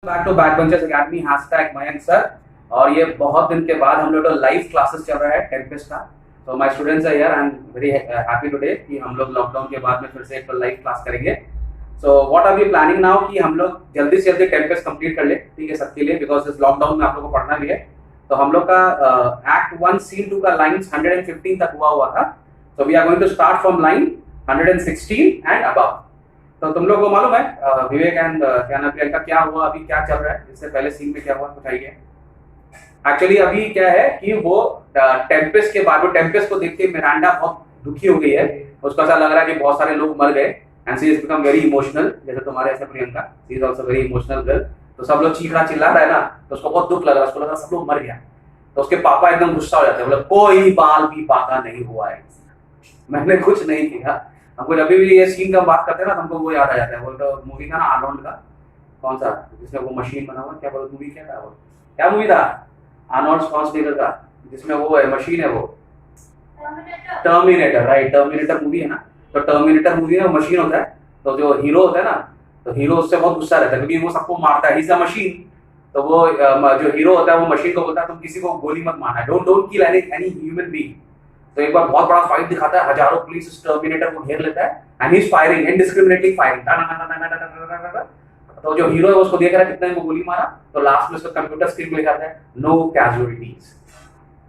Back to backbenchers academy #Mayank sir. और ये बहुत दिन के बाद हम लोग लाइव क्लासेस चल रहा है टेम्पेस्ट का। तो my students are here. I am very happy today कि हम लोग लॉकडाउन के बाद में फिर से एक लाइव क्लास करेंगे। So what are we planning now कि हम लोग जल्दी से जल्दी टेम्पेस्ट कंप्लीट कर ले, ठीक है, सबके लिए, बिकॉज इस लॉकडाउन में आप लोग को पढ़ना भी है। तो हम लोग का एक्ट 1 सीन 2 का लाइन्स 115 तक हुआ था। So we are going to start from line 116 and above. तो तुम लोग को मालूम है विवेक एंड क्या नाम प्रियंका, क्या हुआ अभी, क्या चल रहा है, इससे पहले सीन में क्या हुआ, कुछ आइडिया? एक्चुअली अभी क्या है कि वो टेम्पेस्ट के बाद, वो टेम्पेस्ट को देख के मिरांडा बहुत दुखी हो गई है। उसको ऐसा लग रहा है कि बहुत सारे लोग मर गए and she is become very emotional, जैसे तुम्हारे ऐसे Priyanka, she is also very emotional girl. तो सब लोग चीख रहा चिल्ला रहा है ना, तो उसको बहुत दुख लग रहा है, उसको लग रहा सब लोग मर गया। तो उसके पापा एकदम गुस्सा हो जाते हैं, बोले कोई बाल भी बाका नहीं हुआ है, मैंने कुछ नहीं किया। हमको जब भी ये सीन का बात करते हैं ना, हमको वो याद आ जाता है। वो तो मूवी था ना आर्नोल्ड का, कौन सा, जिसमें वो मशीन बना हुआ, क्या बोलो मूवी, क्या था वो, क्या मूवी था आर्नोल्ड श्वार्ज़नेगर का, जिसमें वो है मशीन है, वो टर्मिनेटर, राइट, टर्मिनेटर मूवी है ना। तो टर्मिनेटर मूवी में मशीन होता है, तो जो हीरो होता है ना, तो हीरो उससे बहुत गुस्सा रहता है क्योंकि वो सबको मारता है, ही इज अ मशीन। तो वो जो हीरो होता है वो मशीन को बोलता है तुम किसी को गोली मत मारना, don't kill any human being. तो एक बार बहुत बड़ा फाइट दिखाता है, हजारों पुलिस उस टर्मिनेटर को घेर लेता है and he is firing indiscriminately firing. तो जो हीरो है उसको देख रहा है कितने को गोली मारा, तो लास्ट में उसका कंप्यूटर स्क्रीन में लिखा है no casualties.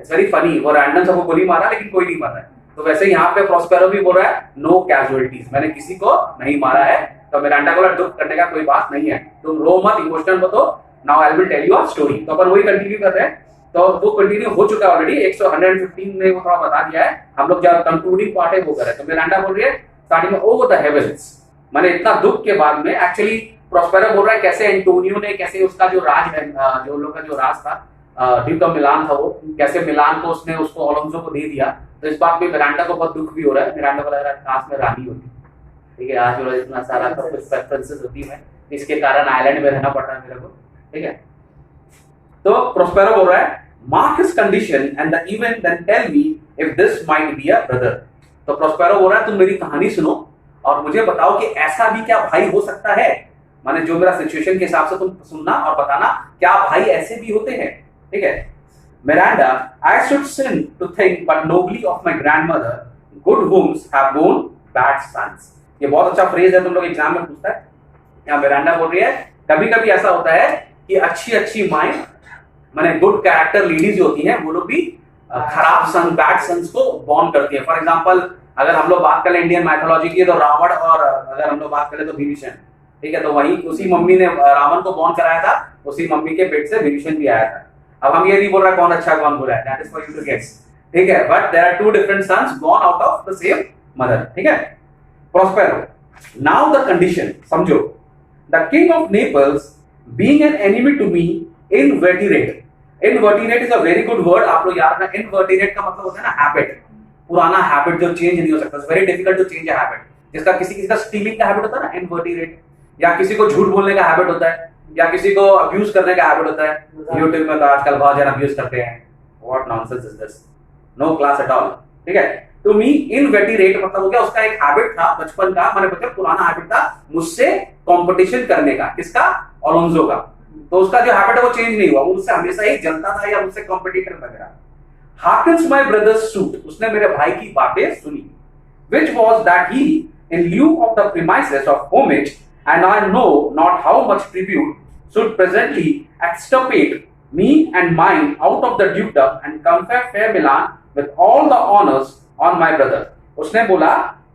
It's very funny, वो रैंडम सबको गोली मारा लेकिन कोई नहीं मरा है। तो वैसे यहाँ पे प्रोस्पेरो भी बोल रहा है नो कैजुअलिटीज, मैंने किसी को नहीं मारा है। तो मिरांडा को दुख करने का कोई बात नहीं है, तुम रो मत, इमोशनल मत हो, now I will tell you a story. तो अपन वही कंटिन्यू कर रहे हैं। तो वो कंटिन्यू हो चुका है ऑलरेडी, 115 में वो थोड़ा बता दिया है। हम लोग जब कंक्लूडिंग पार्ट है वो कर रहे हैं। तो मिरांडा बोल रही है स्टार्टिंग में ओवर द हेवंस, माने इतना दुख के बाद में एक्चुअली प्रोस्पेरो बोल रहा है कैसे एंटोनियो ने, कैसे उसका जो राज है, जो लोग का जो राज था, ड्यूक ऑफ मिलान था, वो कैसे मिलान को उसने उसको अलोंसो को दे दिया। तो इस बात में मिरांडा को बहुत दुख भी हो रहा है। मिरांडा को लग रहा है काश में रानी होती, ठीक है, आज इतना सारा सब कुछ प्रेफरेंसेस होती है, इसके कारण आइलैंड में रहना पड़ रहा है मेरे को, ठीक है। तो प्रोस्पेरो बोल रहा है mark his condition and the event, then tell me if this might be a brother। तो प्रोस्पेरो बोल रहा है तुम मेरी कहानी सुनो और मुझे बताओ कि ऐसा भी क्या भाई हो सकता है, माने जो मेरा सिचुएशन के हिसाब से तुम सुनना और बताना क्या भाई ऐसे भी होते हैं, ठीक है। Miranda, I should sin to think but nobly of my grandmother, good wombs have borne bad sons। ये बहुत अच्छा फ्रेज है, तुम लोग एग्जाम में पूछता है। यहाँ मिरांडा बोल रही है कभी कभी ऐसा होता है कि अच्छी अच्छी माएं, माने गुड कैरेक्टर लेडीज होती हैं, वो लोग भी खराब सन, बैड सन्स को बॉर्न करती है। फॉर एग्जांपल अगर हम लोग बात करें इंडियन माइथोलॉजी की, तो रावण, और अगर हम लोग बात करें तो विभीषण, ठीक है। तो वही उसी मम्मी ने रावण को बॉर्न कराया था, उसी मम्मी के पेट से विभीषण भी आया था। अब हम ये नहीं बोल रहे कौन अच्छा कौन बुरा है, that is for you to guess, ठीक है, but there are two different sons born out of the same mother, ठीक है। प्रोस्पेरो, नाउ द कंडीशन समझो, the king of Naples being an enemy to me inveterate. Inveterate is a very good word, आप लोग याद रखना। इनवर्टिनेट का मतलब होता है ना हैबिट, पुराना हैबिट जो चेंज नहीं हो सकता, it's very difficult to change a habit. जिसका किसी का स्टीलिंग का हैबिट होता है ना, इनवर्टिनेट, या किसी को झूठ बोलने का हैबिट होता है, या किसी को अब्यूज करने का हैबिट होता है। यूट्यूब में तो आजकल बहुत जन अब्यूज करते हैं, what nonsense is this, no class at all, ठीक है। तो मी इनवर्टिनेट मतलब हो गया उसका एक हैबिट था बचपन का, मैंने बताया पुराना हैबिट था मुझसे कंपटीशन करने का, किसका, अलोंसो का। तो उसका जो हैबिट है वो चेंज नहीं हुआ, वो मुझसे हमेशा ही जलता था या मुझसे कॉम्पिटिटर वगैरह। हार्कन्स माय ब्रदर्स सूट, उसने मेरे भाई की बातें सुनी, which was that he, in lieu of the premises of homage, and I know not how much tribute, should presently extirpate me and mine out of the dukedom and confer fair Milan with all the honors on my brother। उसने बोला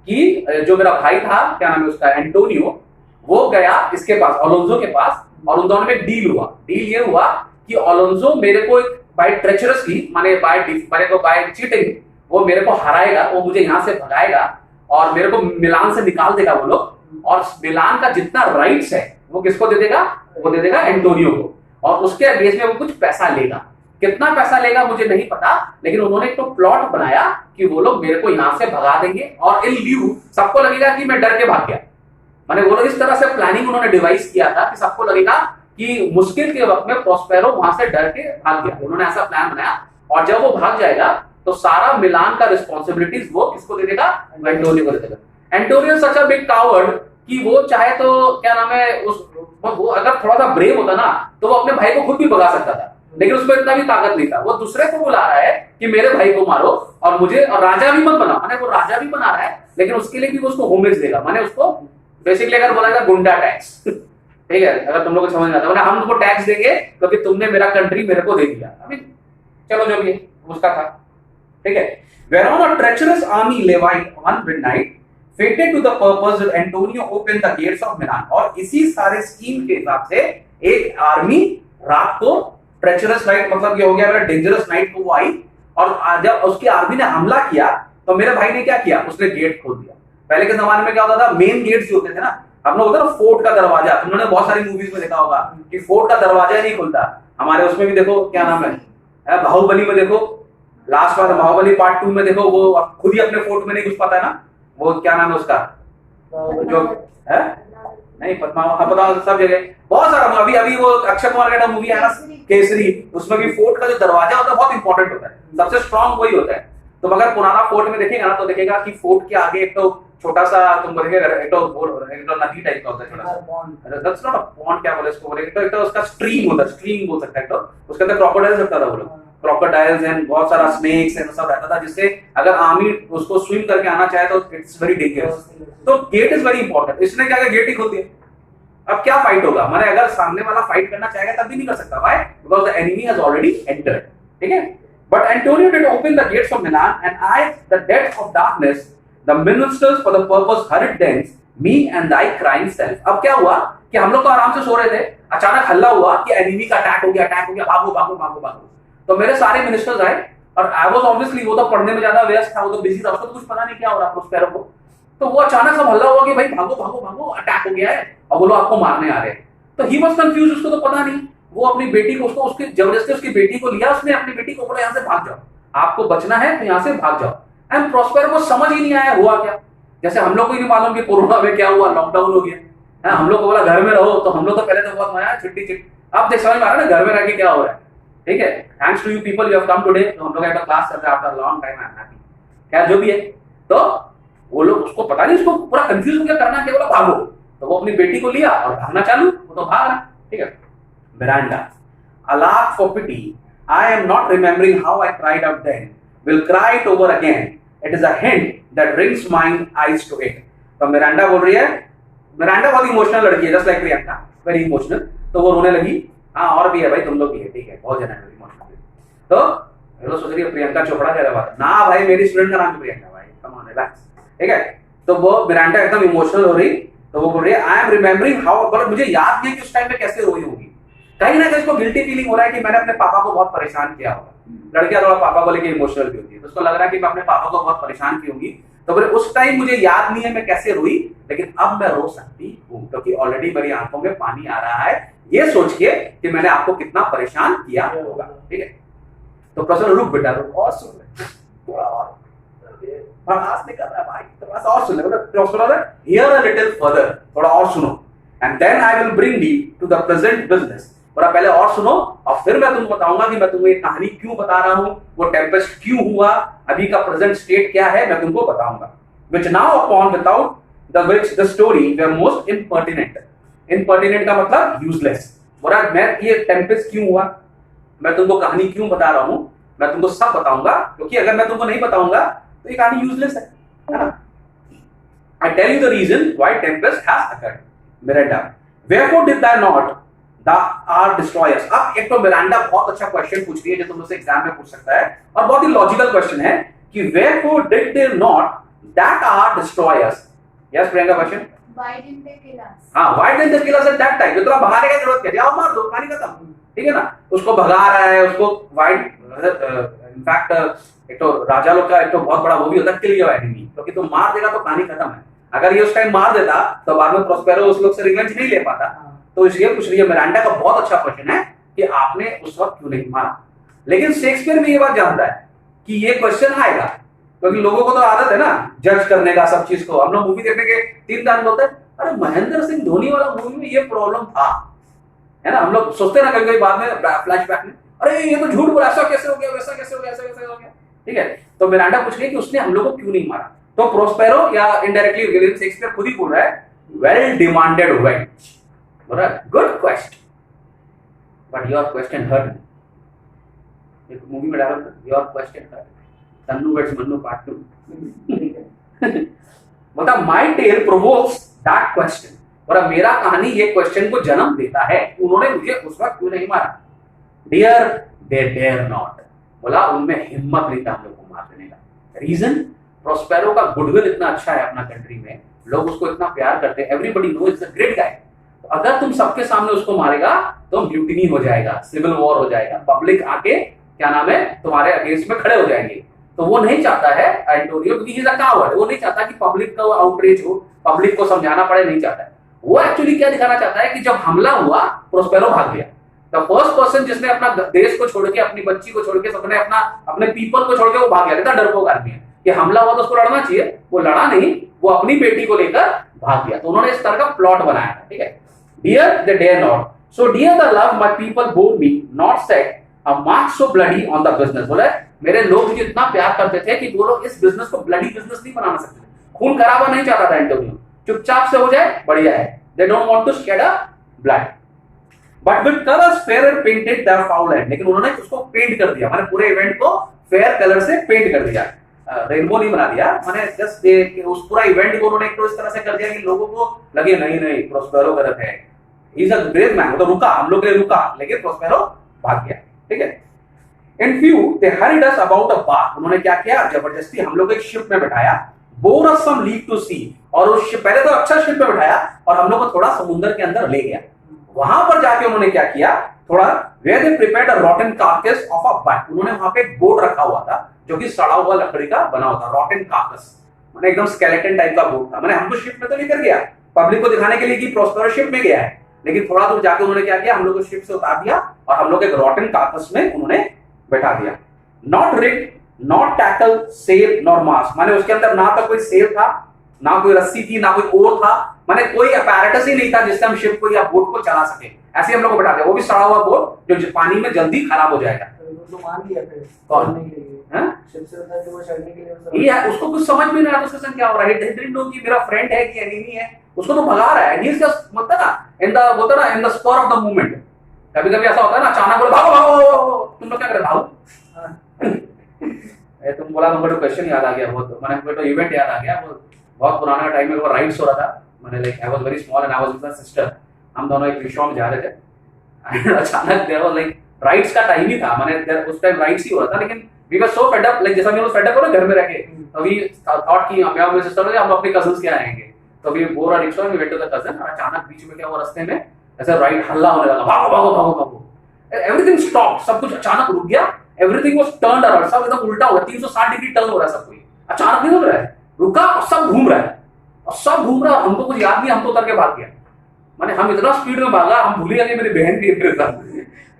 कि जो मेरा भाई था, क्या नाम है उसका, एंटोनियो, वो गया इसके पास, अलोंसो के पास, और उन दोनों में एक डील हुआ। डील ये हुआ कि अलोंसो मेरे को बाय ट्रेचरसली, माने बाय चीटिंग, वो मेरे को हराएगा, वो मुझे यहाँ से भगाएगा और मेरे को मिलान से निकाल देगा वो लोग, और मिलान का जितना राइट्स है वो किसको दे देगा, वो दे देगा एंटोनियो को, और उसके बेस में वो कुछ पैसा लेगा। कितना पैसा लेगा मुझे नहीं पता, लेकिन उन्होंने एक तो प्लॉट बनाया कि वो लोग मेरे को यहाँ से भगा देंगे, और इन ल्यू सबको लगेगा कि मैं डर के भाग गया। माने वो लोग इस तरह से प्लानिंग उन्होंने डिवाइस किया था कि सबको लगेगा कि मुश्किल के वक्त में प्रोस्पेरो वहां से डर के भाग गया। उन्होंने ऐसा प्लान बनाया, और जब वो भाग जाएगा तो सारा मिलान का रिस्पॉन्सिबिलिटीज वो किसको दे देगा, एंटोनियो को दे देगा। Antonio such a big coward कि वो चाहे तो क्या नाम है, उस वो अगर थोड़ा सा ब्रेव होता ना तो वो अपने भाई को खुद भी भगा सकता था, लेकिन उसमें इतना भी ताकत नहीं था। वो दूसरे को बुला रहा है कि मेरे भाई को मारो और मुझे और राजा भी मत बना, माने वो राजा भी बना रहा है लेकिन उसके लिए भी वो उसको होमेज देगा, माने उसको बेसिकली अगर बोला जाए गुंडा टैक्स ठीक है, अगर तुम लोग को समझ में आता है, हम तुमको टैक्स देंगे क्योंकि तुमने मेरा कंट्री मेरे को दे दिया। अभी चलो जो भी उसका था, ठीक है। Whereon a treacherous army levied one midnight, fated to the purpose that Antonio opened the gates of Milan। और इसी सारे स्कीम के हिसाब से एक आर्मी रात को ट्रेचरस नाइट मतलब ये हो गया मेरा डेंजरस नाइट को वो आई और जब उसकी आर्मी ने हमला किया तो मेरे भाई ने क्या किया, उसने गेट खोल दिया। पहले के जमाने में क्या होता था, मेन गेट्स जो होते थे ना, हम लोग होता ना फोर्ट का दरवाजा, तुमने बहुत सारी मूवीज में देखा होगा कि फोर्ट का दरवाजा ही नहीं खुलता। हमारे उसमें भी देखो क्या नाम है, बाहुबली में देखो, लास्ट बार बाहुबली पार्ट 2 में देखो, वो खुद ही अपने फोर्ट में नहीं घुस पाता है ना, वो क्या नाम है उसका जो है नहीं पता सब जगह बहुत सारा। अभी वो अक्षय कुमार का मूवी है ना केसरी, उसमें भी फोर्ट का जो दरवाजा होता है बहुत इंपॉर्टेंट होता है, सबसे स्ट्रॉन्ग वही होता है। तो अगर पुराना फोर्ट में देखेगा ना तो देखेगा कि फोर्ट के आगे एक तो छोटा सा तुम बोलेंगे एक तो नदी टाइप का होता है छोटा सा, दैट्स नॉट अ पॉन्ड, क्या बोले इसको, बोलेंगे तो उसका स्ट्रीम होता है, स्ट्रीम बोल सकता है। तो उसके अंदर क्रोकोडाइल्स रखता था वो लोग, क्रोकोडाइल्स एंड बहुत सारा स्नेक्स एंड सब रहता था, जिससे अगर आर्मी उसको स्विम करके आना चाहे तो इट्स वेरी डेंजरस। तो गेट इज वेरी इंपॉर्टेंट। इसने क्या किया, गेट ही खोल दिया। अब क्या फाइट होगा, माने अगर सामने वाला फाइट करना चाहेगा तब भी नहीं कर सकता, why, because the enemy has already entered, ठीक है। But Antonio did open the gates of Milan, and I, the depth of darkness, the ministers for the purpose hurried thence, me and thy crying self। अब क्या हुआ कि हम लोग तो आराम से सो रहे थे, अचानक हल्ला हुआ कि एनिमी का अटैक हो गया, भागो भागो भागो भागो। तो मेरे सारे मिनिस्टर्स आए और आई वाज ऑब्वियसली, वो तो पढ़ने में ज्यादा व्यस्त था, वो तो बिजी था, उसको तो कुछ पता नहीं क्या हो रहा प्रोस्पेरो को। तो वो अचानक सब हल्ला हुआ कि भाई भागो भागो भागो, अटैक हो गया है और वो लोग आपको मारने आ रहे हैं। तो ही वाज कंफ्यूज, उसको तो पता नहीं। वो अपनी बेटी को, उसको उसकी जबरदस्ती उसकी बेटी को लिया, उसने अपनी बेटी को बोला यहाँ से भाग जाओ, आपको बचना है तो यहाँ से भाग जाओ। एंड प्रोस्पेरो को समझ ही नहीं आया हुआ क्या, जैसे हम लोग को ही नहीं मालूम कि कोरोना में क्या हुआ, लॉकडाउन हो गया, हम लोग को बोला घर में रहो, तो हम लोग तो पहले तो बहुत मजा छुट्टी अब देख समझ में आ रहा है ना घर में रह के क्या हो रहा है, ठीक है। Thanks to you people, you have come today. तो हम लोग एक क्लास चल रहा है after long time, I am happy, क्या जो भी है। तो वो लोग, उसको पता नहीं, उसको पूरा कंफ्यूज हो गया, करना क्या, बोला भागो। तो वो अपनी बेटी को लिया और भागना चालू, वो तो भाग रहा, ठीक है। Miranda, alas for pity, I am not remembering how I cried out then, will cry it over again, it is a hint that brings mine eyes to it। तो मिरांडा बोल रही है, मिरांडा बहुत इमोशनल लड़की है, just like Priyanka, very emotional. तो वो रोने लगी, हाँ और भी है भाई, तुम लोग भी है, ठीक है, बहुत जन है इमोशनल। तो हेलो सोच रही है प्रियंका चोपड़ा कह रहा ना भाई, मेरी स्टूडेंट का नाम प्रियंका भाई, कम ऑन रिलैक्स, ठीक है। तो वो मिरांडा एकदम इमोशनल हो रही, तो वो बोल रही है I am remembering how, but मुझे याद नहीं कि उस टाइम पे कैसे रोई होगी। कहीं ना कहीं इसको गिल्टी फीलिंग हो रहा है कि मैंने अपने पापा को बहुत परेशान किया होगा। लड़कियां थोड़ा पापा को लेके इमोशनल भी होती है, तो उसको लग रहा है कि मैं अपने पापा को बहुत परेशान की होंगी। तो बोले उस टाइम मुझे याद नहीं है मैं कैसे रोई, लेकिन अब मैं रो सकती हूँ क्योंकि ऑलरेडी मेरी आंखों में पानी आ रहा है, ये सोच के कि मैंने आपको कितना परेशान किया होगा, ठीक है। तो प्रश्न रुक बेटा, रुक और सुन ले, थोड़ा और बर्दाश्त नहीं कर रहा भाई, थोड़ा सा और सुन ले, हियर अ लिटिल फर्दर, थोड़ा और सुनो, and then I will bring you to the present business. थोड़ा पहले और सुनो और फिर मैं तुमको बताऊंगा कि मैं तुम्हें कहानी क्यों बता रहा हूं, वो टेम्पेस्ट क्यों हुआ, अभी का प्रेजेंट स्टेट क्या है, मैं तुमको बताऊंगा। Which now upon without the which the story were most impertinent। impertinent का मतलब useless। बोला मैं ये टेम्पेस्ट क्यों हुआ, मैं तुमको कहानी क्यों बता रहा हूं, मैं तुमको सब बताऊंगा, क्योंकि अगर मैं तुमको नहीं बताऊंगा तो ये कहानी यूजलेस है ना। I tell you the reason why tempest has occurred। Miranda, wherefore did thou not our destroyers। अब एक तो मिरांडा बहुत अच्छा क्वेश्चन पूछ रही है जो तुम लोग से एग्जाम में पूछ सकता है और बहुत ही लॉजिकल क्वेश्चन है कि wherefore did they not that our destroyers। yes Priyanka question, why didn't they kill us। हाँ why didn't they kill us at that time। जो तुम्हें भगाने की जरूरत क्या, जाओ मार दो, कहानी खत्म, ठीक है ना। उसको भगा रहा है, उसको वाइड इनफैक्ट एक तो राजा लोग का एक तो बहुत बड़ा वो भी होता है किल योर एनिमी, क्योंकि तुम मार देगा तो कहानी खत्म है। अगर ये उस टाइम मार देता तो बाद में प्रोस्पेरो उस लोग से रिवेंज नहीं ले पाता। तो इसलिए पूछ रही है मिरांडा का बहुत अच्छा क्वेश्चन है कि आपने उस वक्त क्यों नहीं मारा। लेकिन शेक्सपियर भी ये बात जानता है कि ये क्वेश्चन आएगा, क्योंकि लोगों को तो आदत है ना जज करने का सब चीज को। हम लोग मूवी देखने के 3 टाइम बोलते हैं अरे महेंद्र सिंह धोनी वाला मूवी में ये प्रॉब्लम था, है ना। हम लोग सोचते ना कभी बाद में फ्लैशबैक में, अरे ये तो झूठ बोला, ऐसा कैसे हो गया, वैसा कैसे हो गया, ऐसा कैसे हो गया, ठीक है। तो मिरांडा पूछ रही है कि उसने हम लोग को क्यों नहीं मारा। तो प्रोस्पेरो या इनडायरेक्टली विलियम शेक्सपियर खुद ही बोल रहा है वेल डिमांडेड वेंज। बोला good question but your question hurt me. एक मूवी में डाला था your question hurt, Tanu weds Manu part 2। बोला my tale provokes that question, बोला मेरा कहानी ये क्वेश्चन को जन्म देता है कि उन्होंने मुझे उस वक्त क्यों नहीं मारा। डियर दे डेयर नॉट, बोला उनमें हिम्मत नहीं था हम लोग को मार देने का। रीजन, प्रोस्पेरो का गुडविल इतना अच्छा है अपना कंट्री में, लोग उसको इतना प्यार करते हैं, everybody know is a great guy. तो अगर तुम सबके सामने उसको मारेगा तो म्यूटिनी हो जाएगा, सिविल वॉर हो जाएगा, पब्लिक आके क्या नाम है तुम्हारे अगेंस्ट में खड़े हो जाएंगे। तो वो नहीं चाहता है एंटोनियो, क्योंकि ही इज अ कावर्ड, वो नहीं चाहता कि पब्लिक का आउटरीच हो, पब्लिक को समझाना पड़े, नहीं चाहता है। वो एक्चुअली क्या दिखाना चाहता है कि जब हमला हुआ प्रोस्पेरो भाग गया। द फर्स्ट पर्सन जिसने अपना देश को छोड़ के, अपनी बच्ची को छोड़ के, सबने अपने पीपल को छोड़ के वो भाग गया। कितना डरपोक आदमी है कि हमला हुआ तो उसको लड़ना चाहिए, वो लड़ा नहीं, वो अपनी बेटी को लेकर भाग गया। तो उन्होंने इस तरह का प्लॉट बनाया था, ठीक है। Dear the dare not, so dear the love my people bore me not set a mark so bloody on the business. बोला मेरे लोग मुझे इतना प्यार करते थे कि वो लोग इस बिजनेस को ब्लडी बिजनेस नहीं बनाना सकते, खून खराबा नहीं चाहता था एंटोनियो, चुपचाप से हो जाए बढ़िया है। They don't want to shed a blood but with colours fair painted the foul end, लेकिन उन्होंने उसको पेंट कर दिया, माने पूरे इवेंट को फेयर कलर से पेंट कर दिया, रेनबो नहीं बना दिया, माने जस्ट उस पूरा इवेंट को उन्होंने तो इस तरह से कर दिया कि लोगों को लगे नहीं नहीं प्रोस्पेरो गलत है, ही इज अ ग्रेट मैन। वो तो रुका, हम लोग के लिए रुका, लेकिन प्रोस्पेरो भाग गया, ठीक है। In few they hurried us about a bar, उन्होंने क्या किया, जबरदस्ती हम लोग एक शिप में बैठाया, bore us some leave to sea, और उस शिप, पहले तो अच्छा शिप में बैठाया और हम लोग को थोड़ा समुद्र के अंदर ले गया। वहां पर जाके उन्होंने क्या किया, थोड़ा where they prepared a rotten carcass of a butt, उन्होंने वहां पे एक बोट रखा हुआ था जो कि सड़ा हुआ लकड़ी का बना हुआ था, रॉटन कार्केस, माने एकदम स्केलेटन टाइप का बोट था। माने हमको शिप में तो लेकर गया पब्लिक को दिखाने के लिए कि प्रोस्पेरो शिप में गया है, लेकिन थोड़ा दूर जाके उन्होंने क्या किया, हम लोग को शिप से उतार दिया और हम लोग एक रॉटन कार्केस में उन्होंने बैठा दिया। Not rig not tackle sail nor mast, माने उसके अंदर ना तो कोई सेल था, ना कोई रस्सी थी, ना कोई ओर था, माने कोई अपैरेटस ही नहीं था जिससे हम शिप को या बोट को चला सके। ऐसे हम लोग को बैठा दिया, वो भी सड़ा हुआ बोट जो पानी में जल्दी खराब हो जाएगा। तो मान लिया फिर कौन शिप से उतर के वो चढ़ने के लिए, ये उसको कुछ समझ में नहीं आ रहा क्या हो रहा है, डिडंट नो कि मेरा फ्रेंड है कि एनिमी है, उसको तो भगा रहा है। ये मतलब ना बोलता ना in the spur of the moment, कभी कभी ऐसा होता है ना, अचानक बोले भागो भागो, तुम लोग क्या कर रहे भागो। तुम बोला तुमको तो क्वेश्चन याद आ गया, बहुत मैंने हमको तो इवेंट याद आ गया, वो बहुत पुराना टाइम में वो राइड्स हो रहा था, मैंने like I was very small and I was with my sister, हम दोनों एक रिक्शा में जा रहे थे। अचानक देयर वाज लाइक राइड्स का टाइम ही था, मैंने उस टाइम राइड्स ही हो रहा था, लेकिन we were so fed up, like जैसा हम फेड अप हो ना घर में रह के, तो वी थॉट कि मैं और मेरी सिस्टर हम अपने कजिन्स के आएंगे, तो वी बोर अ रिक्शा में वेट टू द कजिन, और अचानक बीच में क्या हुआ, रास्ते में ऐसा राइड हल्ला होने लगा, भागो भागो भागो भागो, एवरीथिंग स्टॉप, सब कुछ अचानक रुक गया, एवरीथिंग वाज टर्न्ड अराउंड, सब एकदम उल्टा हो रहा है, 360 डिग्री टर्न हो रहा है सब कुछ, अचानक नहीं हो रहा है, रुका और सब घूम रहा है, और सब घूम रहा है, हमको कुछ याद नहीं, हम तो उतर के भाग गया। माने हम इतना स्पीड में भागा, हम भूल गए कि मेरी बहन भी मेरे साथ।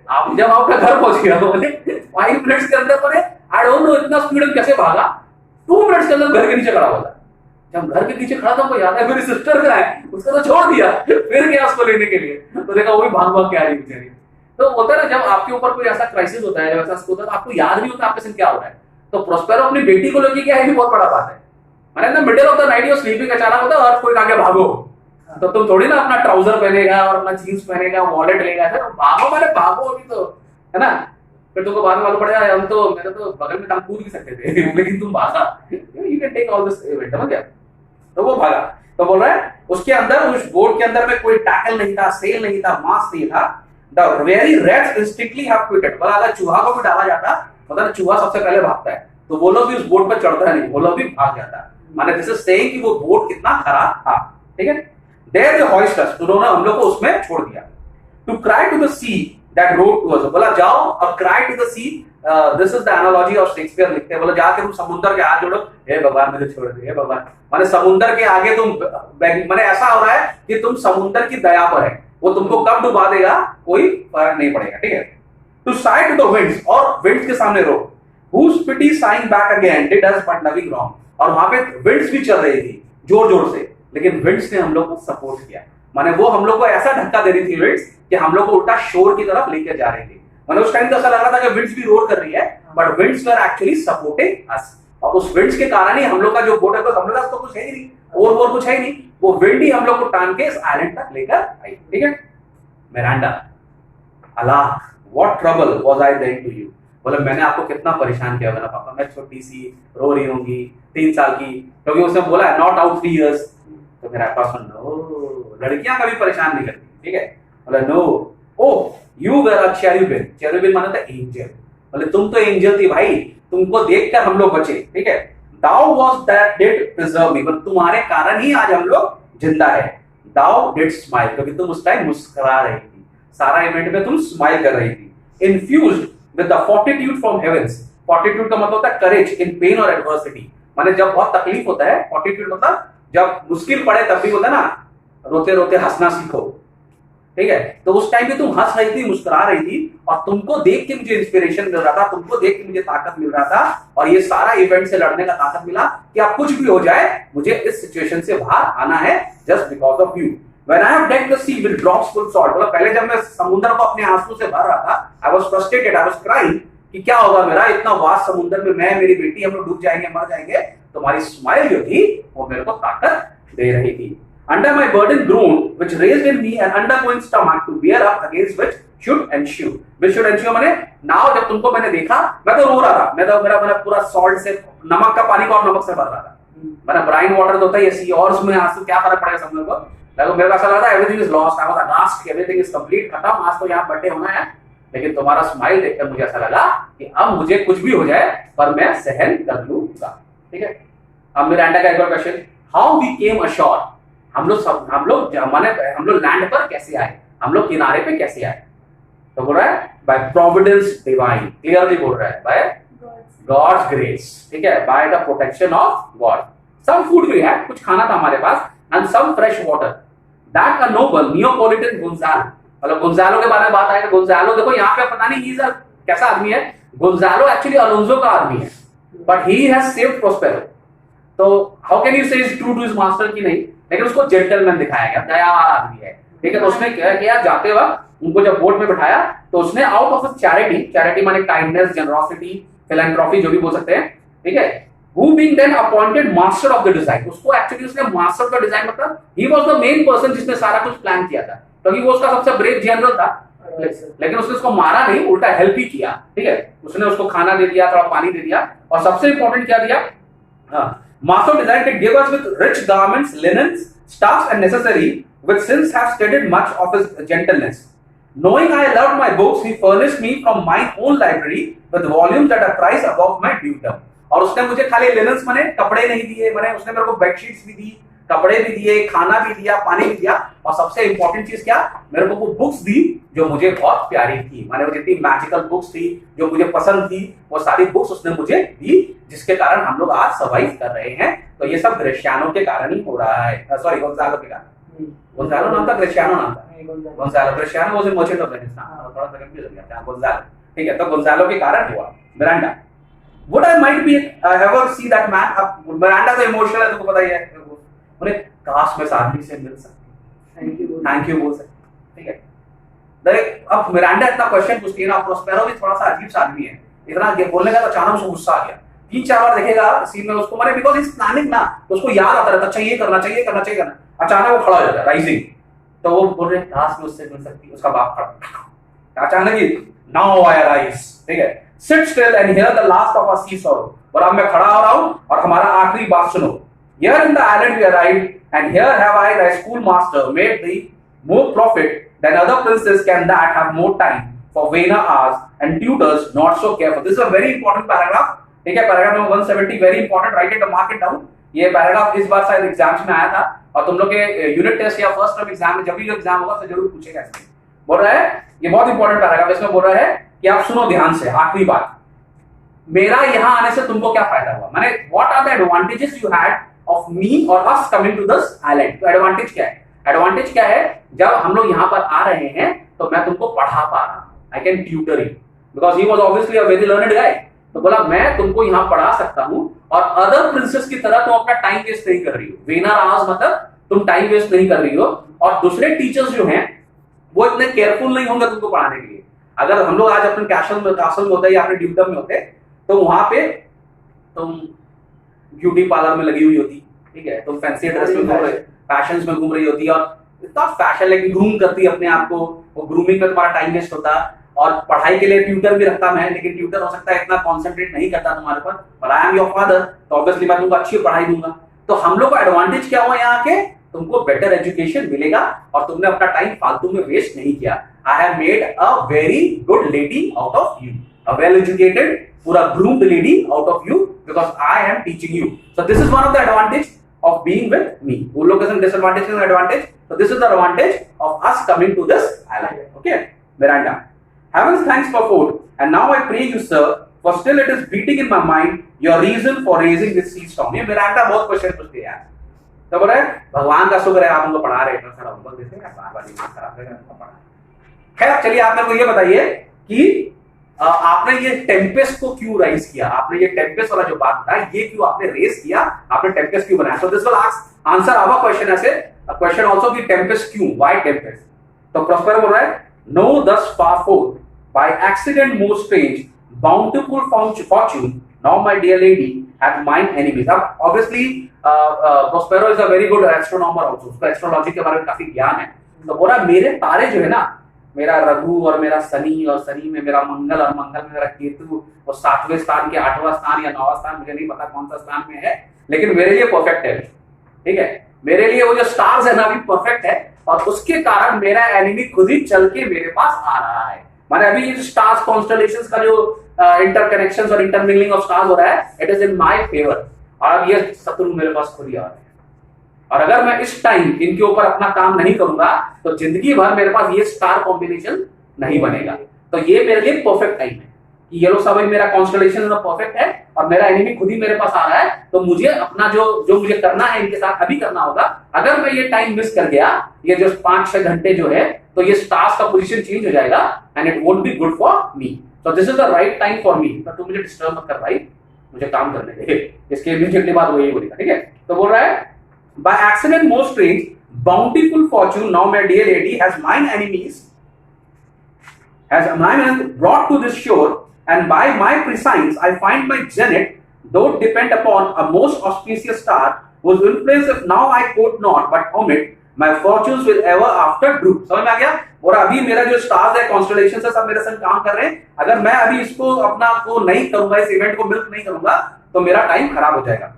आप जब आपका घर पहुंच गया बोले 5 मिनट्स के अंदर, बोले आई डोंट नो इतना स्पीड में कैसे भागा, 2 मिनट्स के अंदर घर के नीचे खड़ा हुआ था। जब घर के नीचे खड़ा था, हमको याद है मेरी सिस्टर का है, उसको तो छोड़ दिया, फिर गया उसको लेने के लिए, तो देखा वो भी भाग भाग के आ रही बेचारी। तो होता है ना, जब आपके ऊपर कोई ऐसा क्राइसिस होता है, जब ऐसा होता है, तो आपको याद नहीं होता आपके साथ क्या हो रहा है। तो प्रोस्पेरो अपनी बेटी को लेके क्या है, भी बहुत बड़ा बात है। मैंने in the middle of the night you sleeping, अचानक होता है और कोई आगे भागो, तो तुम थोड़ी ना अपना ट्राउजर पहनेगा और अपना जीन्स पहनेगा, वॉलेट लेगा, फिर भागो, मैंने भागो अभी तो, है ना। फिर तुमको बाद में मालूम पड़ेगा हम तो, मेरे तो बगल में हम कूद भी सकते थे, लेकिन तुम भागा, you can take all this event, समझ गया। तो वो भागा, तो बोल रहा है उसके अंदर, उस बोर्ड के अंदर में कोई टैकल नहीं था, सेल नहीं था, मास नहीं था। The very Reds इंस्टिंक्टली have quoted, बोला अगर चूहा को भी डाला जाता, मतलब चूहा सबसे पहले भागता है, तो वो लोग भी उस बोर्ड पर चढ़ता नहीं, वो लोग भी भाग जाता है। माने दिस इज सेइंग कि वो बोर्ड कितना खराब था, ठीक है। देयर दे हॉइस्ट अस, उन्होंने हम लोग को उसमें छोड़ दिया। To cry to the sea that roared to us, बोला जाओ और cry to the sea, this is the analogy of Shakespeare लिखते हैं, बोला जाके तुम समुद्र के हाथ जोड़ो, हे भगवान मुझे छोड़ दे, हे भगवान, माने समुद्र के आगे तुम, माने ऐसा हो रहा है कि तुम समुद्र की दया पर है, वो तुमको कब डुबा देगा कोई फर्क नहीं पड़ेगा, ठीक है। To sigh to the winds, और विंड्स के सामने रो, whose pity sighing back again did us but nothing wrong, और वहां पे विंड्स भी चल रही थी जोर जोर से, लेकिन विंड्स ने हम लोग को सपोर्ट किया, माने वो हम लोग को ऐसा धक्का दे रही थी विंड्स कि हम लोग को उल्टा शोर की तरफ लेकर जा रही थी। माने उस टाइम तो ऐसा लग रहा था कि विंड्स भी रोर कर रही है, but winds were actually supporting us, और उस विंड्स के कारण ही हम लोग का जो बोट है, तो हम लोग का तो कुछ है ही नहीं, और कुछ है ही नहीं, वो विंड ही हम लोग को टान के इस आइलैंड तक लेकर आई, ठीक है। Miranda, alack, what trouble was I then to you. बोले मैंने आपको कितना परेशान किया। मेरा पापा, मैं छोटी सी रो रही होंगी 3 साल की, क्योंकि उसने बोला है नॉट आउट 3 इयर्स। तो मेरा पापा नो, लड़कियां कभी परेशान नहीं करती, ठीक है। बोले नो, ओ यू वर अ चेरुबिन, चेरुबिन माने था एंजल। बोले तुम तो एंजल थी भाई, तुमको देखकर हम लोग बचे, ठीक है। दाउ वाज दैट डिड प्रिजर्व मी, मतलब तुम्हारे कारण ही आज हम लोग जिंदा है। दाउ डिड स्माइल, क्योंकि तुम उस टाइम मुस्कुरा रही थी, सारा इवेंट में तुम स्माइल कर रही थी। Infused with the fortitude from heavens, fortitude का मतलब होता है करेज इन पेन और एडवर्सिटी, माने जब बहुत तकलीफ होता है, फोर्टिट्यूड मतलब जब मुश्किल पड़े तब भी होता है ना, रोते रोते हंसना सीखो, ठीक है। तो उस टाइम पे तुम हंस रही थी, मुस्कुरा रही थी, और तुमको देख के मुझे इंस्पिरेशन मिल रहा था, तुमको देख के मुझे ताकत मिल रहा था, और ये सारा इवेंट से लड़ने का ताकत मिला कि अब कुछ भी हो जाए मुझे इस सिचुएशन से बाहर आना है, just because of you. When I have decked the sea with drops full salt, मतलब पहले जब मैं समुद्र को अपने आंसू से भर रहा था, I was frustrated, I was crying कि क्या होगा मेरा, इतना वास्ट समुद्र में मैं, मेरी बेटी, हम लोग डूब जाएंगे, मर जाएंगे। तुम्हारी स्माइल जो थी वो मेरे को ताकत दे रही थी। Under my burden groaned, which raised in me an undergoing stomach to bear up against which should ensue. Which should ensue माने now जब तुमको मैंने देखा, मैं तो रो रहा था, मैं तो मेरा पूरा सॉल्ट से, नमक का पानी को और नमक से भर रहा था, मेरा ब्राइन वाटर तो होता है सी, और उसमें आंसू क्या फर्क पड़ेगा सब लोगों को। देखो मेरे को ऐसा लगा था everything is lost, I was aghast, everything is complete, खत्म, आज तो यहाँ बर्थडे होना है। लेकिन तुम्हारा स्माइल देखकर मुझे ऐसा लगा कि अब मुझे कुछ भी हो जाए पर मैं सहन कर लूंगा, ठीक है। अब मिरांडा का एक और question, how we came ashore, हम लोग लैंड पर कैसे आए, हम लोग किनारे पे कैसे आए। तो बोल रहा है बाय प्रोविडेंस डिवाइन, क्लियरली बोल रहा है बाय गॉड्स ग्रेस, ठीक है, by the protection of God. Some food भी है, कुछ खाना था हमारे पास, and some fresh water, that a noble Neapolitan Gonzalo, मतलब गोंजालो के बारे में बात आएगा। गोंजालो देखो यहाँ पे पता नहीं कैसा आदमी है, गोंजालो एक्चुअली अलोंजो का आदमी है, but he has saved Prospero. तो how can you say is true to his master की नहीं, लेकिन उसको जेंटलमैन दिखाया गया, दयावान आदमी है, ठीक है। तो उसने क्या किया, जाते वक्त उनको जब बोट में बिठाया तो उसने आउट ऑफ चैरिटी, चैरिटी माने काइंडनेस, जनरॉसिटी, फिलैंथ्रोपी जो भी बोल सकते हैं, ठीक है, who being then appointed master of the design, उसको एक्चुअली उसने मास्टर का डिजाइन, मतलब he was the main person जिसने सारा कुछ प्लान किया था, क्योंकि वो उसका सबसे ब्रेव जनरल था, लेकिन उसने उसको मारा नहीं, उल्टा हेल्प ही किया, ठीक है। उसने उसको खाना दे दिया, थोड़ा पानी दे दिया, और सबसे इंपॉर्टेंट क्या दिया, master design did give us with rich garments, linens, stuffs and necessary, which since have stated much of his gentleness. Knowing I loved my books, he furnished me from my own library with volumes at a price above my duedom. और उसने मुझे खाली linens माने कपड़े नहीं दिए, माने उसने मेरे को बेडशीट्स भी दी, कपड़े भी दिए, खाना भी दिया, पानी भी दिया, और सबसे इंपॉर्टेंट चीज क्या, मेरे को वो बुक्स दी जो मुझे बहुत प्यारी थी, माने वो जितनी मैजिकल बुक्स थी जो मुझे पसंद थी, वो सारी बुक्स उसने मुझे दी, जिसके कारण हम लोग आज सर्वाइव कर रहे हैं। तो ये सब ग्रेशियानो के कारण ही हो रहा है, सॉरी गोंजालो के कारण। गोंजालो नाम था, ग्रेशियानो नाम था, Gonzalo, Gratiano was a merchant of Venice, थोड़ा सा कंफ्यूज हो गया, गोंजालो, ठीक है। तो गोंजालो के कारण हुआ Miranda. Would I might be ever see that man? अब मिरांडा तो इमोशनल है, तुमको पता ही है, उन्हें काश में आदमी से मिल सकती, थैंक यू बोल सकती, ठीक है। अब मिरांडा इतना क्वेश्चन पूछती है ना, प्रोस्पेरो भी थोड़ा सा अजीब सा आदमी है, इतना बोलने का तो अचानक उसको गुस्सा आ गया, 3-4 बार देखेगा सीन में उसको, माने बिकॉज इज प्लानिंग ना, तो उसको याद आता रहता, अच्छा ये करना चाहिए, करना चाहिए, करना, अचानक वो खड़ा हो जाता है राइजिंग, तो वो बोल रहे काश में उससे मिल सकती, उसका बाप खड़ा, अचानक ही नाउ आई राइज, ठीक है, sit still and hear the last of our sea sorrow, और अब मैं खड़ा हो रहा हूं और हमारा आखिरी बात सुनो। Here in the island we arrived, and here have I, thy schoolmaster, made thee more profit than other princes can that have more time for vainer hours and tutors not so careful. This is a very important paragraph, ठीक है, paragraph number 170, very important, right it, mark it down. ये paragraph इस बार शायद exams में आया था, और तुम लोग के यूनिट टेस्ट या फर्स्ट टर्म एग्जाम में जब भी एग्जाम होगा तो जरूर पूछेगा। बोल रहा है ये बहुत इंपॉर्टेंट पैराग्राफ, इसमें बोल रहा है कि आप सुनो ध्यान से, आखिरी बात, मेरा यहां आने से तुमको क्या फायदा हुआ, माने what are the advantages you had of me और us coming to this island. तो एडवांटेज क्या है, एडवांटेज क्या है, जब हम लोग यहां पर आ रहे हैं तो मैं तुमको पढ़ा पा रहा हूं, I can tutor you, because he was obviously a very learned guy. तो बोला मैं तुमको यहां पढ़ा सकता हूं, और अदर प्रिंसेस की तरह तुम अपना टाइम वेस्ट नहीं कर रही हो, वेनर आवर्स मतलब तुम टाइम वेस्ट नहीं कर रही हो, और दूसरे टीचर्स जो हैं वो इतने केयरफुल नहीं होंगे तुमको पढ़ाने के लिए। अगर हम लोग आज अपने कासल में होते या अपने ड्यूटम में होते तो वहां पे तुम ब्यूटी पार्लर में लगी हुई होती, ठीक है, तुम फैंसी ड्रेस में घूम रहे, फैशंस में घूम रही होती, और इतना फैशन लेकिन ग्रूम करती है अपने आप को, वो ग्रूमिंग में तुम्हारा टाइम वेस्ट होता। और पढ़ाई के लिए ट्यूटर भी रखता मैं, लेकिन ट्यूटर हो सकता है इतना कॉन्सेंट्रेट नहीं करता तुम्हारे पर, पर आई एम योर फादर, तो ऑब्वियसली मैं तुमको अच्छी पढ़ाई दूंगा। तो हम लोग का एडवांटेज क्या हुआ यहाँ के, तुमको बेटर एजुकेशन मिलेगा और तुमने अपना टाइम फालतू में वेस्ट नहीं किया। I have made a very good lady out of you, a well educated, पूरा groomed lady out of you, because I am teaching you. So this is one of the advantage of being with me. वो लोग के disadvantage and advantage. So this is the advantage of us coming to this island. Okay, Miranda. Heaven's thanks for food, and now I pray you, sir, for still it is beating in my mind your reason for raising this sea storm. ये Miranda बहुत question पूछती है यार। तो बोले भगवान का शुक्र है आप उनको पढ़ा रहे, इतना सारा होमवर्क देते हैं, बार-बार दिमाग खराब कर रहे हैं पढ़ा। खैर चलिए आप मेरे को ये बताइए कि आपने ये टेम्पेस्ट को क्यों राइज किया, आपने ये टेम्पेस्ट वाला जो बात बताया ये क्यों आपने रेस किया, आपने टेम्पेस्ट क्यों बनाया। So this will answer our question ऐसे क्वेश्चन आल्सो कि टेम्पेस्ट क्यों, व्हाई टेम्पेस्ट। तो प्रॉस्पेरो बोल रहा है know thus far forth by accident more strange bountiful fortune now my dear lady have mine enemies. अब obviously Prospero is a very good astronomer also, उसको astrology के बारे में काफी ज्ञान है। तो बोला मेरे तारे जो है ना, मेरा रघु और मेरा शनि, और शनि में मेरा मंगल और मंगल में मेरा केतु, और 7वें स्थान के 8वां स्थान या 9वां स्थान, मुझे नहीं पता कौन सा स्थान में है, लेकिन मेरे लिए परफेक्ट है। ठीक है, मेरे लिए वो जो स्टार्स है ना अभी परफेक्ट है, और उसके कारण मेरा एनिमी खुद ही चल के मेरे पास आ रहा है। माने अभी ये स्टार्स कॉन्स्टलेशंस का जो इंटरकनेक्शंस और इंटरमिंगलिंग ऑफ स्टार्स हो रहा है, it is in my favour, और अब ये शत्रु मेरे पास खुद ही आ रहा है। और अगर मैं इस टाइम इनके ऊपर अपना काम नहीं करूंगा तो जिंदगी भर मेरे पास ये स्टार कॉम्बिनेशन नहीं बनेगा। तो ये मेरे लिए परफेक्ट टाइम है कि ये लोग सब मेरा कॉन्स्टलेशन परफेक्ट है और मेरा एनिमी खुद ही मेरे पास आ रहा है। तो मुझे अपना जो मुझे करना है इनके साथ अभी करना होगा। अगर मैं ये टाइम मिस कर गया, ये जो 5-6 घंटे जो है, तो ये स्टार्स का पोजीशन चेंज हो जाएगा and it won't be good for me. So this is the right time for me. तो तू मुझे डिस्टर्ब मत कर भाई, मुझे काम करने दे। इसके इमीडिएटली बाद वो यही बोलेगा। ठीक है, तो बोल रहा है by accident most strange bountiful fortune now my dear lady has mine enemies brought to this shore, and by my prescience I find my zenith though depend upon a most auspicious star whose influence if now I quote not but omit my fortunes will ever after droop। समझ में आ गया। और अभी मेरा जो stars है constellations है सब मेरे संग काम कर रहे हैं। अगर मैं अभी इसको अपना को नहीं करूंगा, इस इवेंट को मिल्क नहीं करूंगा, तो मेरा टाइम खराब हो जाएगा।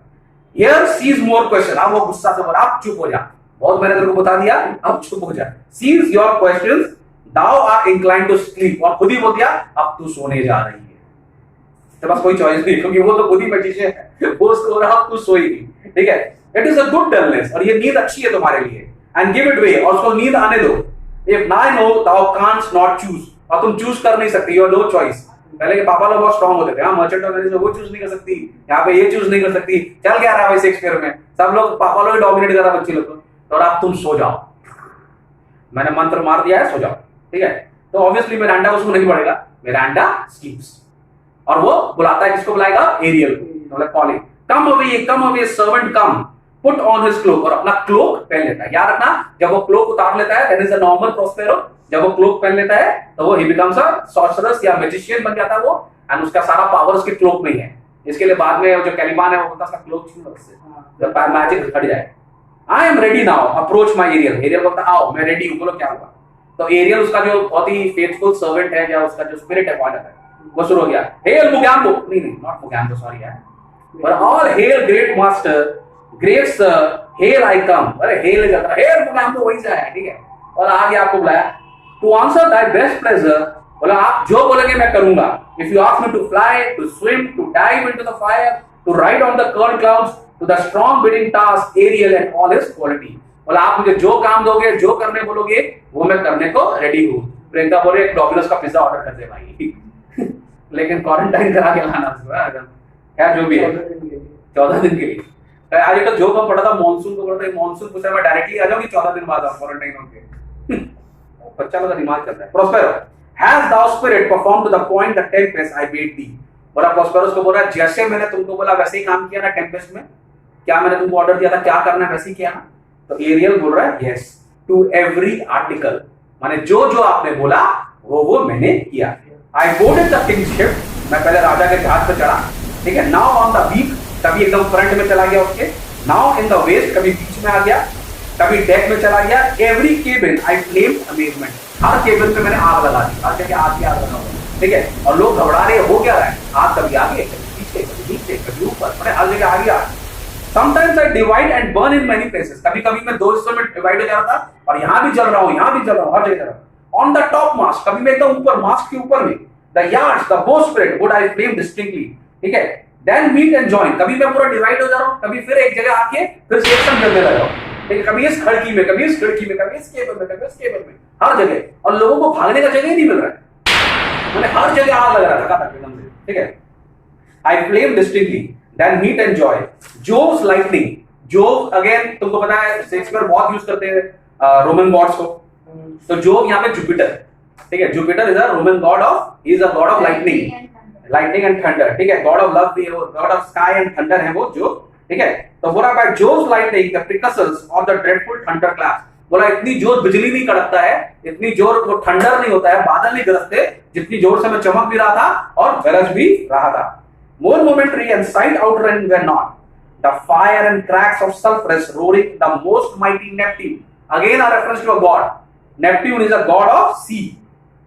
Here sees more question। अब वो गुस्सा से बोला आप चुप हो जा, बहुत मैंने तेरे को बता दिया, अब चुप हो जा। Sees your questions thou are inclined to sleep। और खुद ही बोल दिया अब तू सोने जा रही है। तेरे पास कोई चॉइस नहीं, क्योंकि वो तो खुद ही मैजिशियन है, वो सो रहा तू सोएगी। ठीक है, it is a good dullness, और ये नींद अच्छी है तुम्हारे लिए। एंड गिव इट वे, और उसको नींद आने दो। If now no thou canst not choose, और तुम चूज कर नहीं सकती, योर नो चॉइस। पहले के पापा लोग बहुत स्ट्रांग होते थे, मर्चेंट ऑर्गेनाइजेशन वो चूज नहीं कर सकती, यहाँ पे ये चूज नहीं कर सकती। चल क्या रहा है शेक्सपियर में, सब लोग पापा लोग डोमिनेट कर रहा बच्चे लोग को। तो अब तुम सो जाओ, मैंने मंत्र मार दिया है, सो जाओ। ठीक है, तो ऑब्वियसली मिरांडा उसको नहीं पड़ेगा, मिरांडा स्लीप्स। और वो बुलाता है, किसको बुलाएगा, एरियल को। मतलब calling come away servant come put on his cloak, और अपना क्लोक पहन लेता है। याद रखना, जब वो क्लोक उतार लेता है that is a normal Prospero. जब वो क्लोक पहन लेता है तो वो ही बिकम्स अ सॉर्सरस या मैजिशियन बन जाता है वो, एंड उसका सारा पावर उसके क्लोक में ही है। इसके लिए बाद में जो कैलिबान है वो बोलता है उसका क्लोक छीन लो उससे, जब मैजिक हट जाए। I am ready now approach my Ariel. Ariel बोलता है आओ मैं रेडी हूं, बोलो क्या हुआ। तो एरियल उसका जो बहुत ही फेथफुल सर्वेंट है, या उसका जो स्पिरिट है पॉइंट है, वो शुरू हो गया। हेल मुगैम्बो, नहीं नॉट मुगैम्बो, सॉरी यार, पर all hail great master, great sir, hail I come. अरे हेल जाता है, हेल मुगैम्बो वही से आया। ठीक है, और आगे आपको बुलाया to answer thy best pleasure. बोला आप जो बोलेंगे मैं करूंगा। If you ask me to fly, to swim, to dive into the fire, to ride on the curled clouds, to the strong bidding task Ariel and all his quality. बोला आप मुझे जो काम दोगे, जो करने बोलोगे, वो मैं करने को रेडी हूँ। प्रियंका बोले एक डॉमिनोज का पिज्जा ऑर्डर कर दे भाई लेकिन क्वारंटाइन करा के लाना उसको, क्या जो भी है 14 दिन के लिए। आज तो जो कम पड़ा था मानसून को, पड़ा था मानसून पूछा मैं डायरेक्टली आ जाऊंगी 14 दिन बाद क्वारंटाइन होके। बच्चा लोग का दिमाग चलता है। Prospero has thou spirit performed to the point the tempest I bade thee। बोला प्रोस्पेरोस को बोला जैसे मैंने तुमको बोला वैसे ही काम किया ना टेम्पेस्ट में, क्या मैंने तुमको ऑर्डर दिया था क्या करना है वैसे ही किया ना। तो एरियल बोल रहा है यस टू एवरी आर्टिकल, माने जो जो आपने बोला वो मैंने किया। आई बोर्डेड द किंग्स शिप, मैं पहले राजा के जहाज पे चढ़ा। ठीक है, नाउ ऑन द बीक, कभी एकदम फ्रंट में चला गया उसके, नाउ इन द वेस्ट, कभी बीच में आ गया, कभी डेक में चला गया। एवरी केबिन आई फ्लेम अमेजमेंट, हर केबिन पे मैंने आग लगा दी, हर जगह आग की आग लगा हुआ, ठीक है। और लोग घबरा रहे, हो क्या रहा है, आग कभी आगे कभी पीछे कभी नीचे कभी ऊपर, मैंने हर जगह आगे आग। Sometimes I divide and burn in many places, कभी कभी मैं दो हिस्सों में डिवाइड हो जा रहा था और यहाँ भी जल रहा हूँ, यहाँ भी जल रहा हूँ, हर जगह जल रहा हूँ। On the top mast, कभी मैं एकदम ऊपर मास्ट के ऊपर में, the yards, the bowsprit would I flame distinctly, ठीक है। Then meet and join, कभी मैं पूरा डिवाइड हो जा रहा हूँ, कभी फिर एक जगह आके फिर सेक्शन जलने लगा हूँ, ठीक है। कभी इस खिड़की में, कभी इस खिड़की में, कभी इस केबल में, कभी इस केबल में, हर जगह। और लोगों को भागने का जगह ही नहीं मिल रहा है, मैंने हर जगह आग लग रहा था धक्का एकदम से, ठीक है। I flame distinctly, then meet and joy. Jove's lightning, Jove again तुमको पता है शेक्सपियर बहुत यूज करते हैं रोमन गॉड्स को। तो जोव यहाँ पे जुपिटर, ठीक है। Jupiter is a Roman god of, he is a god of lightning and thunder, ठीक है। गॉड ऑफ लव भी है वो, god of sky and thunder है वो जो, ठीक है। तो बोला by Jove's lightning the precursors of the dreadful thunderclaps, बोला इतनी जोर बिजली नहीं कड़कता है, इतनी जोर वो थंडर नहीं होता है, बादल नहीं गरजते जितनी जोर से मैं चमक भी रहा था और गरज भी रहा था। More momentary and sight outrunning were not. The fire and cracks of sulphurous roaring, the most mighty Neptune. Again a reference to a god. Neptune is a god of sea.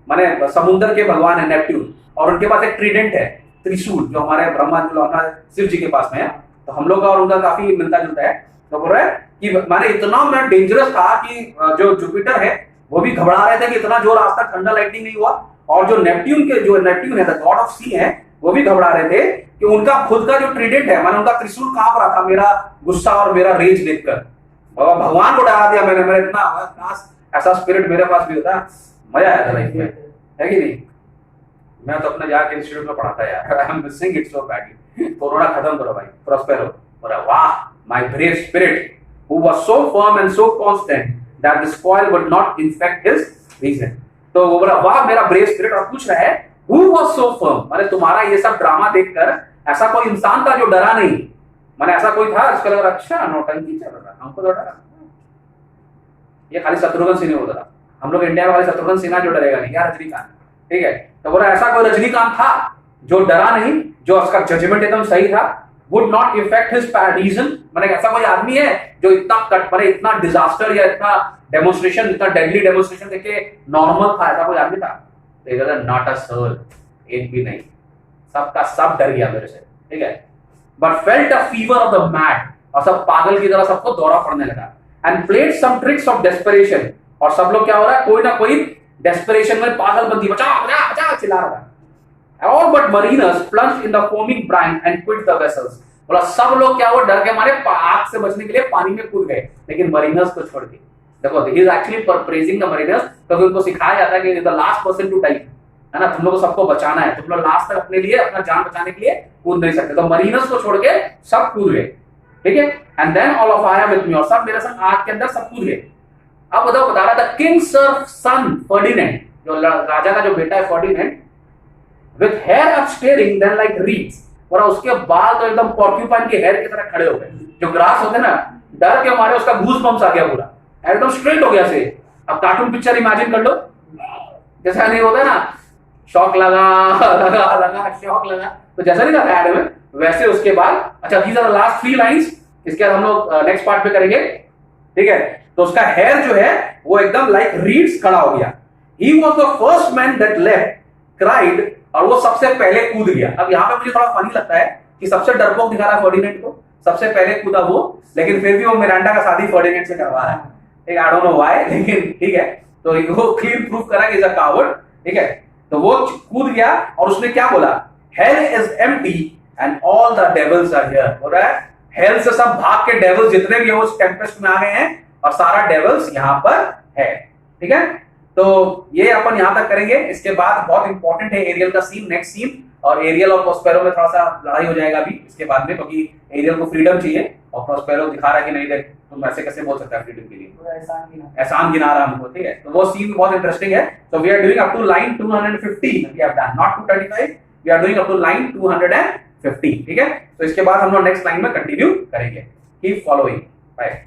माने समुद्र के भगवान है नेपट्यून, और उनके पास एक Trident है, त्रिशूल, जो हमारे ब्रह्मा जी और शिव जी के पास में है। तो हम लोग का और उनका काफी मिलता जुलता है। तो बोल रहा है कि माने इतना मैं डेंजरस था कि जो जुपिटर है वो भी घबरा रहे थे कि इतना जोर आज तक थंडर लाइटनिंग नहीं हुआ, और जो नेपट्यून है द गॉड ऑफ सी है, वो भी घबरा रहे थे कि उनका खुद का जो ट्रीडेंट है, माने उनका त्रिशूल कांप रहा था मेरा गुस्सा और मेरा रेज देखकर। बाबा भगवान को डरा दिया मैंने, मेरा इतना काश ऐसा स्पिरिट मेरे पास भी होता, मजा आया था लाइफ में, है कि नहीं। मैं तो अपने जाके इंस्टीट्यूट में पढ़ाता यार, I am missing it so badly. Corona खत्म करो भाई, प्रॉस्पेरो। बोला वाह, my brave spirit who was so firm and so constant that the spoil would not infect his reason. तो वो बोला वाह मेरा ब्रेव स्पिरिट, और पूछ रहा है Who was so firm? माने तुम्हारा ये सब ड्रामा देखकर ऐसा कोई इंसान था जो डरा नहीं, माने ऐसा कोई था जिसका लगा अच्छा नौटंकी चल रहा है, हमको तो डरा। ये खाली शत्रुघ्न सिन्हा होता था, हम लोग इंडिया वाले शत्रुघ्न सिन्हा जो डरेगा नहीं, यार रजनीकांत, ठीक है। तो बोला ऐसा कोई रजनीकांत था जो डरा नहीं, जो उसका जजमेंट एकदम सही था, would not affect his reason, माने ऐसा कोई आदमी है जो इतना कट माने इतना डिजास्टर या इतना डेमोन्स्ट्रेशन, इतना डेडली डेमोन्स्ट्रेशन देके नॉर्मल था, ऐसा कोई आदमी था? नॉट अ सोल, एक भी नहीं, सबका सब डर गया मेरे से, ठीक है। But felt a fever of the mad, और सब पागल की तरह सबको दौरा पड़ने लगा। And played some tricks of desperation, और सब लोग क्या हो रहा है, कोई ना कोई डेस्परेशन में पागलबंदी, बचाओ बचाओ बचाओ चिल्ला रहा है। All but mariners plunged in the foaming brine and quit the vessels, बोला सब लोग क्या हुआ, डर के मारे आग से बचने के लिए पानी में कूद गए, लेकिन मरीनर्स को छोड़ के। देखो he is actually praising the mariners, क्योंकि उनको सिखाया जाता है कि the last person to die, है ना, तुम लोग को सबको बचाना है, तुम लोग लास्ट तक अपने लिए अपना जान बचाने के लिए कूद नहीं सकते। तो मरीनर्स को छोड़ के सब कूद गए, ठीक है। एंड देन ऑल ऑफ आया विद मी, और सब मेरे संग आग के अंदर सब कूद गए। अब बताओ, बता रहा था किंग सर सन फर्डिनेंड, जो राजा का जो बेटा है Ferdinand, with hair upstaring then like reeds, और उसके बाल तो एकदम पॉर्क्यूपाइन के हेयर की तरह खड़े हो गए, जो ग्रास होते ना, डर के मारे उसका गूज बम्स आ गया, पूरा एकदम स्ट्रेट हो गया से। अब कार्टून पिक्चर इमेजिन कर लो, जैसा नहीं होता ना, शॉक लगा लगा लगा शॉक लगा, तो जैसा नहीं था ऐड में, वैसे उसके बाद। अच्छा, these are the last 3 lines, इसके बाद हम लोग नेक्स्ट पार्ट पे करेंगे, ठीक है। तो उसका हेयर जो है वो एकदम लाइक रीड्स खड़ा हो गया। He was the first man that left, cried, और वो सबसे पहले कूद गया। अब यहाँ पे मुझे थोड़ा फनी लगता है कि सबसे डरपोक दिखा रहा है फर्डिनेंड को, सबसे पहले कूदा वो, लेकिन फिर भी वो मिरांडा का शादी फर्डिनेंड से करवा रहा है, आई डोंट नो व्हाई, लेकिन ठीक है। तो वो क्लियर प्रूफ करा कि इज अ कावर्ड, ठीक है। तो वो कूद गया और उसने क्या बोला, hell is empty and all the devils are here. बोल रहा है हेल से सब भाग के डेविल्स जितने भी हैं उस टेम्पेस्ट में आ गए हैं, और सारा डेविल्स यहाँ पर है, ठीक है। तो ये अपन यहां तक करेंगे। इसके बाद बहुत इंपॉर्टेंट है एरियल का सीन, नेक्स्ट सीन, और एरियल और प्रॉस्पेरो में थोड़ा सा लड़ाई हो जाएगा अभी इसके बाद में, क्योंकि एरियल को फ्रीडम चाहिए और प्रॉस्पेरो दिखा रहा है कि नहीं देख तुम ऐसे कैसे बोल सकता है फ्रीडम के लिए, एहसान गिना रहा हमको, ठीक है। तो वो सीन बहुत इंटरेस्टिंग है। So we are doing up to line 250, we have done not 235, we are doing up to line 250, ठीक है। तो इसके बाद हम लोग नेक्स्ट लाइन में कंटिन्यू करेंगे। Keep following, bye.